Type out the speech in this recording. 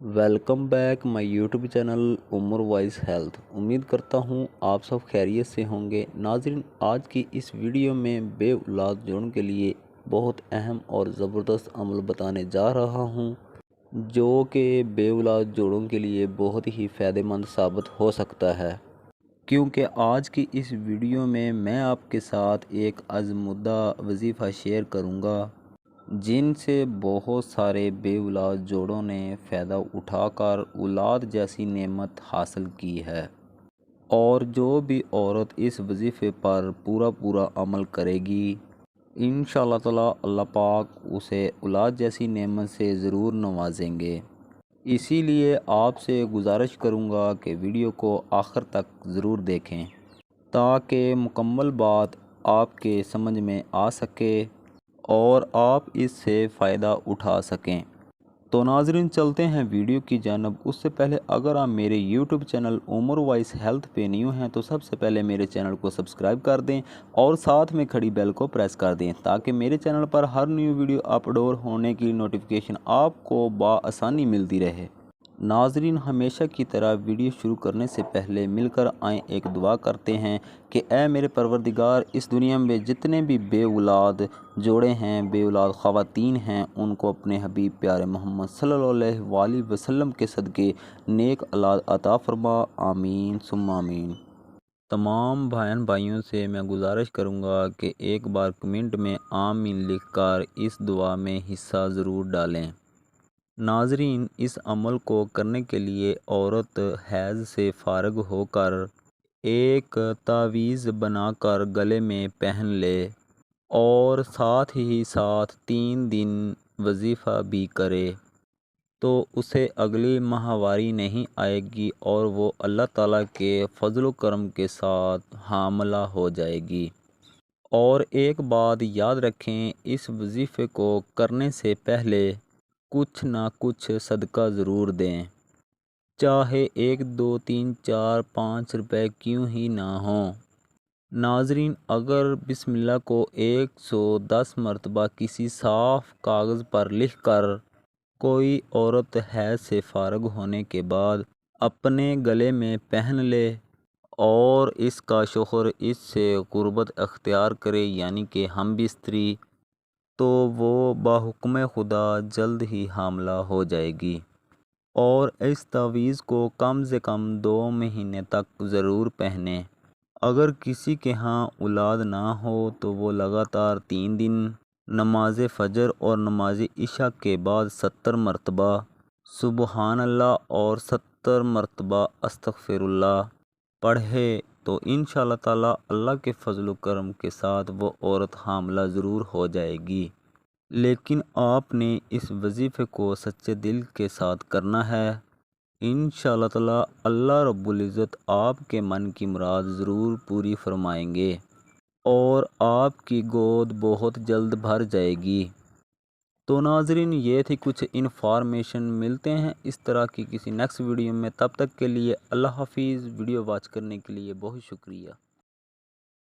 Welcome back my YouTube channel Umar wise health. उम्मीद करता हूँ आप सब खैरियत से होंगे। नाज़रीन, आज की इस वीडियो में बे औलाद जोड़ों के लिए बहुत अहम और ज़बरदस्त अमल बताने जा रहा हूँ, जो कि बे औलाद जोड़ों के लिए बहुत ही फ़ायदेमंद साबित हो सकता है। क्योंकि आज की इस वीडियो में मैं आपके साथ एक आज़मूदा वजीफ़ा शेयर करूँगा, जिनसे बहुत सारे बे औलाद जोड़ों ने फ़ायदा उठाकर औलाद जैसी नेमत हासिल की है। और जो भी औरत इस वजीफ़े पर पूरा अमल करेगी, इंशाअल्लाह ताला अल्लाह पाक उसे औलाद जैसी नेमत से ज़रूर नवाजेंगे। इसीलिए आपसे गुजारिश करूँगा कि वीडियो को आखिर तक ज़रूर देखें, ताकि मुकम्मल बात आपके समझ में आ सके और आप इससे फ़ायदा उठा सकें। तो नाज़रीन, चलते हैं वीडियो की जानब। उससे पहले अगर आप मेरे YouTube channel Umar wise health पे न्यू हैं तो सबसे पहले मेरे चैनल को सब्सक्राइब कर दें और साथ में खड़ी बेल को प्रेस कर दें, ताकि मेरे चैनल पर हर न्यू वीडियो अपलोड होने की नोटिफिकेशन आपको बआसानी मिलती रहे। नाज़रीन, हमेशा की तरह वीडियो शुरू करने से पहले मिलकर आएँ एक दुआ करते हैं कि ऐ मेरे परवरदिगार, इस दुनिया में जितने भी बे औलाद जोड़े हैं, बे औलाद ख़वातीन हैं, उनको अपने हबीब प्यारे मोहम्मद सल्लल्लाहु अलैहि वसल्लम के सदक़े नेक औलाद अता फरमा। आमीन सुम्मा आमीन। तमाम भाइयों से मैं गुजारिश करूँगा कि एक बार कमेंट में आमीन लिखकर इस दुआ में हिस्सा ज़रूर डालें। नाज़रीन, इस अमल को करने के लिए औरत हैज़ से फ़ारिग होकर एक तावीज़ बनाकर गले में पहन ले और साथ ही साथ 3 दिन वजीफ़ा भी करे, तो उसे अगली माहवारी नहीं आएगी और वो अल्लाह ताला के फ़ज़ल करम के साथ हामिला हो जाएगी। और एक बात याद रखें, इस वजीफ़े को करने से पहले कुछ ना कुछ सदका ज़रूर दें, चाहे 1, 2, 3, 4, 5 रुपए क्यों ही ना हो। नाज़रीन, अगर बिस्मिल्लाह को 110 मरतबा किसी साफ़ कागज़ पर लिख कर कोई औरत हैज़ से फ़ारिग होने के बाद अपने गले में पहन ले और इसका शौहर इससे क़ुर्बत अख्तियार करे, यानी कि हम बिस्तरी, तो वो बाहुक्म खुदा जल्द ही हामिला हो जाएगी। और इस तावीज़ को कम से कम 2 महीने तक ज़रूर पहने। अगर किसी के यहाँ औलाद ना हो तो वो लगातार 3 दिन नमाज फ़जर और नमाज इशा के बाद 70 मरतबा सुबहान अल्लाह और 70 मरतबा अस्तग़फिरुल्लाह पढ़े, तो इंशाअल्लाह ताला अल्लाह के फ़ज़ल करम के साथ वो औरत हामिला ज़रूर हो जाएगी। लेकिन आपने इस वजीफ़े को सच्चे दिल के साथ करना है। इंशाअल्लाह ताला अल्लाह रब्बुल इज़्ज़त आपके मन की मुराद ज़रूर पूरी फरमाएंगे और आपकी गोद बहुत जल्द भर जाएगी। तो नाज़रीन, ये थी कुछ इन्फॉर्मेशन। मिलते हैं इस तरह की किसी नेक्स्ट वीडियो में, तब तक के लिए अल्लाह हाफिज़। वीडियो वॉच करने के लिए बहुत शुक्रिया।